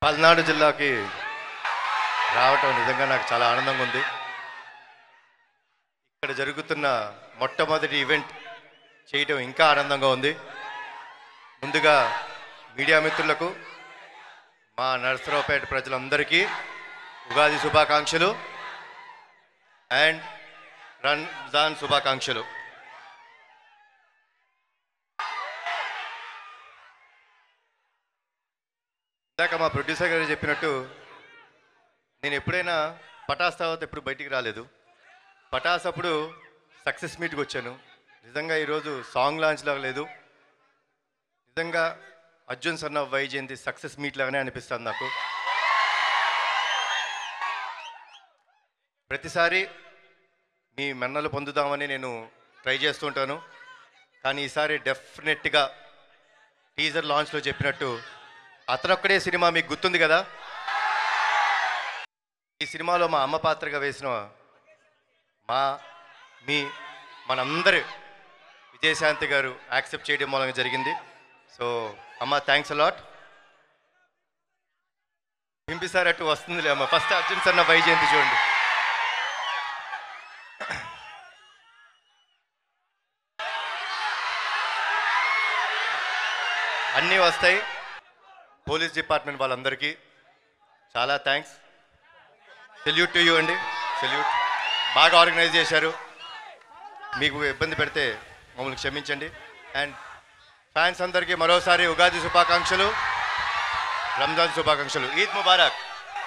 పల్నాడు జిల్లాకి రావటం నిజంగా నాకు చాలా ఆనందంగా ఉంది. ఇక్కడ జరుగుతున్న మొట్టమొదటి ఈవెంట్ చేయటం ఇంకా ఆనందంగా ఉంది. ముందుగా మీడియా మిత్రులకు, మా నరసరావుపేట ప్రజలందరికీ ఉగాది శుభాకాంక్షలు అండ్ రంజాన్ శుభాకాంక్షలు. ఇందాక మా ప్రొడ్యూసర్ గారు చెప్పినట్టు నేను ఎప్పుడైనా పటాస్ తర్వాత ఎప్పుడు బయటికి రాలేదు. పటాస్ అప్పుడు సక్సెస్ మీట్కి వచ్చాను. నిజంగా ఈరోజు సాంగ్ లాంచ్ లాగా లేదు, నిజంగా అర్జున్ సన్న వైజయంతి సక్సెస్ మీట్ లాగానే అనిపిస్తుంది నాకు. ప్రతిసారి మీ మన్నలు పొందుదామని నేను ట్రై చేస్తుంటాను, కానీ ఈసారి డెఫినెట్గా టీజర్ లాంచ్లో చెప్పినట్టు అతనొక్కడే సినిమా మీకు గుర్తుంది కదా. ఈ సినిమాలో మా అమ్మ పాత్రగా వేసిన మనందరి విజయశాంతి గారు యాక్సెప్ట్ చేయడం మూలంగా జరిగింది. సో అమ్మ, థ్యాంక్స్ అలాట్. పింపిసారట్టు వస్తుందిలే అమ్మ. ఫస్ట్ అర్జున్ సన్న వైజయంతి చూడండి. అన్నీ వస్తాయి. పోలీస్ డిపార్ట్మెంట్ వాళ్ళందరికీ చాలా థ్యాంక్స్. సెల్యూట్ టు యూ అండి, సెల్యూట్. బాగా ఆర్గనైజ్ చేశారు. మీకు ఇబ్బంది పెడితే మమ్మల్ని క్షమించండి. అండ్ ఫ్యాన్స్ అందరికీ మరోసారి ఉగాది శుభాకాంక్షలు, రంజాన్ శుభాకాంక్షలు. ఈద్ ముబారక్.